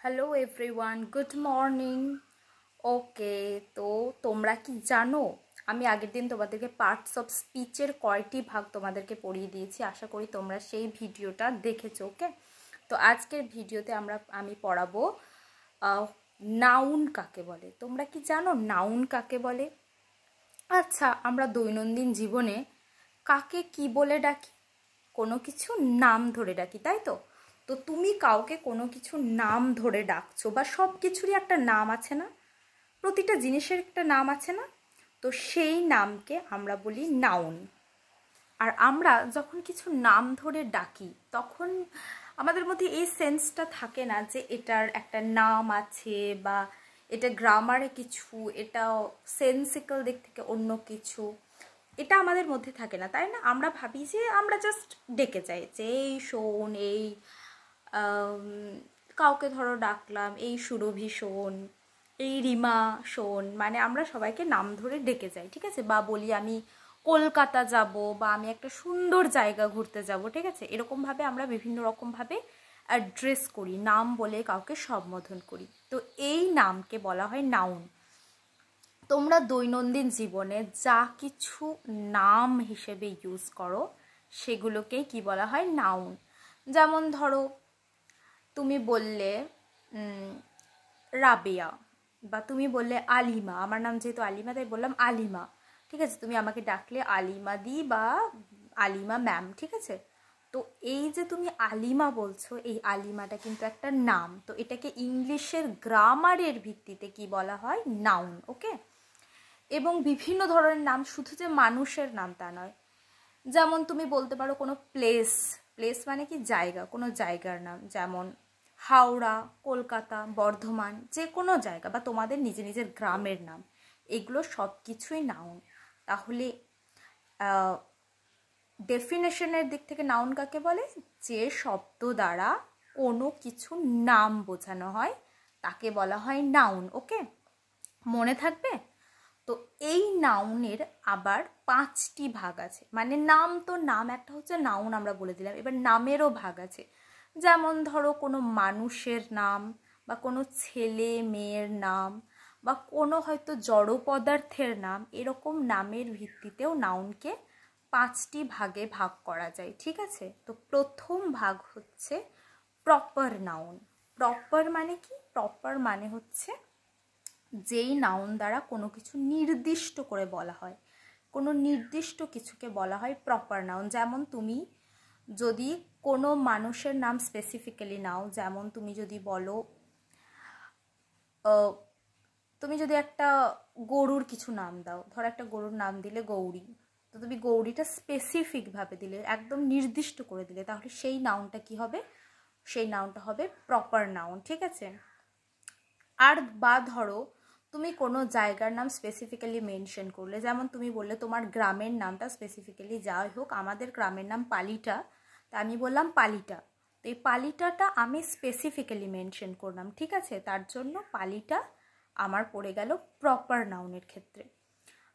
Hello everyone, good morning. Okay, তো তোমরা কি জানো আমি আগের দিন তোমাদেরকে পার্টস অফ স্পিচের কয়টি ভাগ তোমাদেরকে পড়িয়ে দিয়েছি। আশা করি তোমরা সেই ভিডিওটা দেখেছো। ওকে, তো আজকের ভিডিওতে আমি পড়াবো নাউন কাকে বলে। তোমরা কি জানো নাউন কাকে বলে? আচ্ছা, আমরা দৈনন্দিন জীবনে কাকে কি বলে ডাকি? কোনো কিছু নাম ধরে ডাকি, তাই তো? তো তুমি কাউকে কোনো কিছু নাম ধরে ডাকছো, বা সব কিছুরই একটা নাম আছে না? প্রতিটা জিনিসের একটা নাম আছে না? তো সেই নামকে আমরা বলি নাউন। আর আমরা যখন কিছু নাম ধরে ডাকি তখন আমাদের মধ্যে এই সেন্সটা থাকে না যে এটার একটা নাম আছে, বা এটা গ্রামারে কিছু, এটা সেন্সিক্যাল দিক থেকে অন্য কিছু, এটা আমাদের মধ্যে থাকে না, তাই না? আমরা ভাবি যে আমরা জাস্ট ডেকে যাই যে এই শোন, এই কাউকে ধরো ডাকলাম, এই সুরভি শোন, এই রিমা শোন, মানে আমরা সবাইকে নাম ধরে ডেকে যাই, ঠিক আছে? বা বলি আমি কলকাতা যাব, বা আমি একটা সুন্দর জায়গা ঘুরতে যাব, ঠিক আছে? এরকমভাবে আমরা বিভিন্ন রকমভাবে অ্যাড্রেস করি, নাম বলে কাউকে সম্বোধন করি। তো এই নামকে বলা হয় নাউন। তোমরা দৈনন্দিন জীবনে যা কিছু নাম হিসেবে ইউজ করো সেগুলোকেই কি বলা হয়? নাউন। যেমন ধরো তুমি বললে রাবেয়া, বা তুমি বললে আলিমা। আমার নাম যেহেতু আলিমা তাই বললাম আলিমা, ঠিক আছে? তুমি আমাকে ডাকলে আলিমা দি বা আলিমা ম্যাম, ঠিক আছে? তো এই যে তুমি আলিমা বলছো, এই আলিমাটা কিন্তু একটা নাম। তো এটাকে ইংলিশের গ্রামারের ভিত্তিতে কি বলা হয়? নাউন। ওকে, এবং বিভিন্ন ধরনের নাম, শুধু যে মানুষের নাম তা নয়। যেমন তুমি বলতে পারো কোনো প্লেস, প্লেস মানে কি জায়গা, কোনো জায়গার নাম, যেমন হাওড়া, কলকাতা, বর্ধমান, যে কোনো জায়গা, বা তোমাদের নিজের নিজের গ্রামের নাম, এগুলো সব কিছুই নাউন। তাহলে ডেফিনেশনের দিক থেকে নাউন কাকে বলে? যে শব্দ দ্বারা কোনো কিছু নাম বোঝানো হয় তাকে বলা হয় নাউন। ওকে, মনে থাকবে? তো এই নাউনের আবার 5টি ভাগ আছে। মানে নাম তো নাম, একটা হচ্ছে নাউন আমরা বলে দিলাম, এবার নামেরও ভাগ আছে। যেমন ধরো কোনো মানুষের নাম, বা কোনো ছেলে মেয়ের নাম, বা কোনো হয়তো জড় পদার্থের নাম, এরকম নামের ভিত্তিতেও নাউনকে 5টি ভাগে ভাগ করা যায়, ঠিক আছে? তো প্রথম ভাগ হচ্ছে প্রপার নাউন। প্রপার মানে কি? প্রপার মানে হচ্ছে যেই নাউন দ্বারা কোনো কিছু নির্দিষ্ট করে বলা হয়, কোনো নির্দিষ্ট কিছুকে বলা হয় প্রপার নাউন। যেমন তুমি যদি কোনো মানুষের নাম স্পেসিফিক্যালি নাও, যেমন তুমি যদি বলো তুমি যদি একটা গরুর কিছু নাম দাও, ধরো একটা গরুর নাম দিলে গৌরী, তো তুমি গৌরীটা স্পেসিফিকভাবে দিলে, একদম নির্দিষ্ট করে দিলে, তাহলে সেই নাউনটা কি হবে? সেই নাউনটা হবে প্রপার নাউন, ঠিক আছে? আর বা ধরো তুমি কোনো জায়গার নাম স্পেসিফিক্যালি মেনশন করলে, যেমন তুমি বললে তোমার গ্রামের নামটা স্পেসিফিক্যালি, যাই হোক আমাদের গ্রামের নাম পালিটা, তা আমি বললাম পালিটা। তো এই পালিটাটা আমি স্পেসিফিক্যালি মেনশন করলাম, ঠিক আছে? তার জন্য পালিটা আমার পড়ে গেল প্রপার নাউনের ক্ষেত্রে।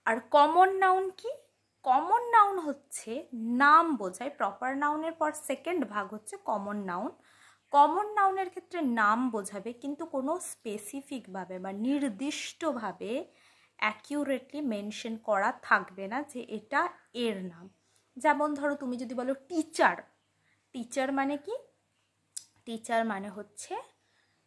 আর কমন নাউন কি? কমন নাউন হচ্ছে নাম বোঝায়। প্রপার নাউনের পর সেকেন্ড ভাগ হচ্ছে কমন নাউন। কমন নাউনের ক্ষেত্রে নাম বোঝাবে, কিন্তু কোনো স্পেসিফিকভাবে বা নির্দিষ্টভাবে অ্যাকিউরেটলি মেনশন করা থাকবে না যে এটা এর নাম। যেমন ধরো তুমি যদি বলো টিচার, টিচার মানে কি? টিচার মানে হচ্ছে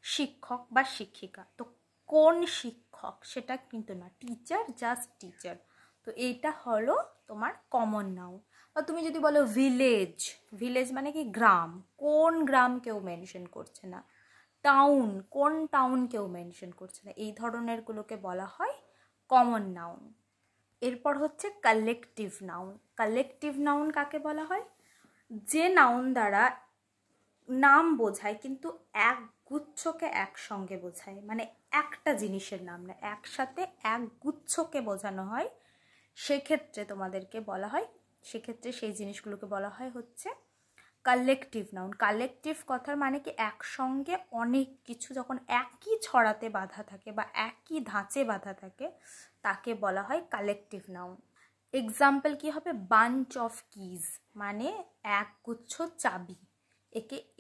শিক্ষক বা শিক্ষিকা। তো কোন শিক্ষক সেটা কিন্তু না, টিচার জাস্ট টিচার। তো এইটা হলো তোমার কমন নাউন। বা তুমি যদি বলো ভিলেজ, ভিলেজ মানে কি? গ্রাম, কোন গ্রাম কেউ মেনশন করছে না। টাউন, কোন টাউন কেউ মেনশন করছে না। এই ধরনেরগুলোকে বলা হয় কমন নাউন। এরপর হচ্ছে কালেকটিভ নাউন। কালেকটিভ নাউন কাকে বলা হয়? যে নাউন দ্বারা নাম বোঝায় কিন্তু এক গুচ্ছকে একসঙ্গে বোঝায়, মানে একটা জিনিসের নাম না, একসাথে এক গুচ্ছকে বোঝানো হয়, সেক্ষেত্রে তোমাদেরকে বলা হয়, সেক্ষেত্রে সেই জিনিসগুলোকে বলা হয় হচ্ছে কালেকটিভ নাউন। কালেকটিভ কথার মানে কি? একসঙ্গে অনেক কিছু যখন একই ছড়াতে বাঁধা থাকে বা একই ধাঁচে বাঁধা থাকে তাকে বলা হয় কালেকটিভ নাউন। এক্সাম্পল কি হবে? বাঞ্চ অফ কিজ মানে এক গুচ্ছ চাবি,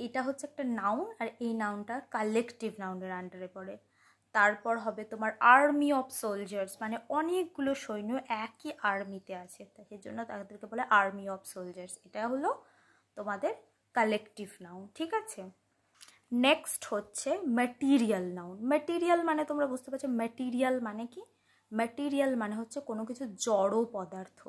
এটা হচ্ছে একটা নাউন, আর এই নাউনটা কালেকটিভ নাউনের আন্ডারে পড়ে। তারপর হবে তোমার আর্মি অফ সোলজার্স, মানে অনেকগুলো সৈন্য একই আর্মিতে আছে, সেই জন্য তাদেরকে বলে আর্মি অফ সোলজার্স। এটা হলো তোমাদের কালেকটিভ নাউন, ঠিক আছে। নেক্সট হচ্ছে ম্যাটেরিয়াল নাউন। ম্যাটেরিয়াল মানে তোমরা বুঝতে পারছো ম্যাটেরিয়াল মানে কি? ম্যাটেরিয়াল মানে হচ্ছে কোনো কিছু জড় পদার্থ।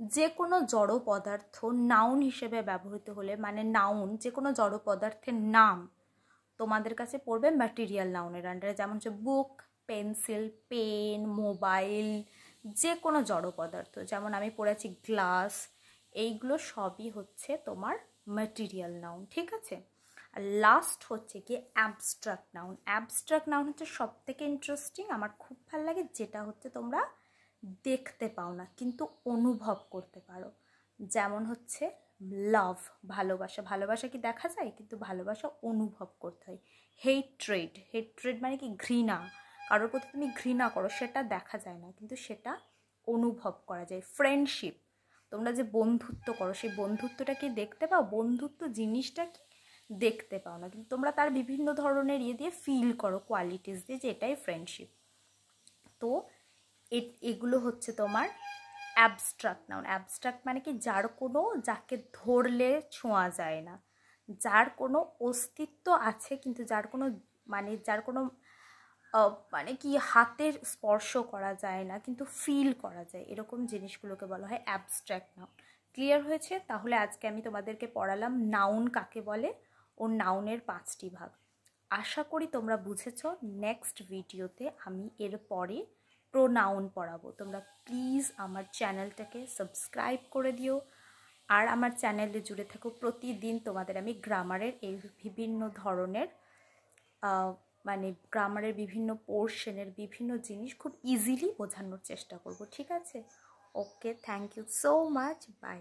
যে কোনো জড় পদার্থ নাউন হিসেবে ব্যবহৃত হলে, মানে নাউন যে কোনো জড় পদার্থের নাম তোমাদের কাছে পড়বে ম্যাটেরিয়াল নাউনের আন্ডারে। যেমন হচ্ছে বুক, পেন্সিল, পেন, মোবাইল, যে কোনো জড় পদার্থ, যেমন আমি পড়েছি গ্লাস, এইগুলো সবই হচ্ছে তোমার ম্যাটেরিয়াল নাউন, ঠিক আছে। আর লাস্ট হচ্ছে কি অ্যাবস্ট্রাক্ট নাউন। অ্যাবস্ট্রাক্ট নাউন হচ্ছে সব থেকে ইন্টারেস্টিং, আমার খুব ভালো লাগে, যেটা হচ্ছে তোমরা দেখতে পাও না কিন্তু অনুভব করতে পারো। যেমন হচ্ছে লাভ, ভালোবাসা। ভালোবাসা কি দেখা যায়? কিন্তু ভালোবাসা অনুভব করতে হয়। হেট্রেড, হেট্রেড মানে কি ঘৃণা, কারোর প্রতি তুমি ঘৃণা করো, সেটা দেখা যায় না কিন্তু সেটা অনুভব করা যায়। ফ্রেন্ডশিপ, তোমরা যে বন্ধুত্ব করো সেই বন্ধুত্বটা কি দেখতে পাও? বন্ধুত্ব জিনিসটা কি দেখতে পাও না, কিন্তু তোমরা তার বিভিন্ন ধরনের দিয়ে ফিল করো, কোয়ালিটিস দিয়ে, যে এটাই ফ্রেন্ডশিপ। তো এগুলো হচ্ছে তোমার অ্যাবস্ট্রাক্ট নাউন। অ্যাবস্ট্রাক্ট মানে কি যাকে ধরলে ছোঁয়া যায় না, যার কোনো অস্তিত্ব আছে কিন্তু যার কোনো মানে কি হাতের স্পর্শ করা যায় না কিন্তু ফিল করা যায়, এরকম জিনিসগুলোকে বলা হয় অ্যাবস্ট্রাক্ট নাউন। ক্লিয়ার হয়েছে? তাহলে আজকে আমি তোমাদেরকে পড়ালাম নাউন কাকে বলে ও নাউনের 5টি ভাগ। আশা করি তোমরা বুঝেছো। নেক্সট ভিডিওতে আমি এরপরে প্রোনাউন পড়াবো। তোমরা প্লিজ আমার চ্যানেলটাকে সাবস্ক্রাইব করে দিও, আর আমার চ্যানেলে জুড়ে থাকো। প্রতিদিন তোমাদের আমি গ্রামারের এই বিভিন্ন ধরনের মানে গ্রামারের বিভিন্ন পোর্শনের বিভিন্ন জিনিস খুব ইজিলি বোঝানোর চেষ্টা করব, ঠিক আছে? Okay, thank you so much, by.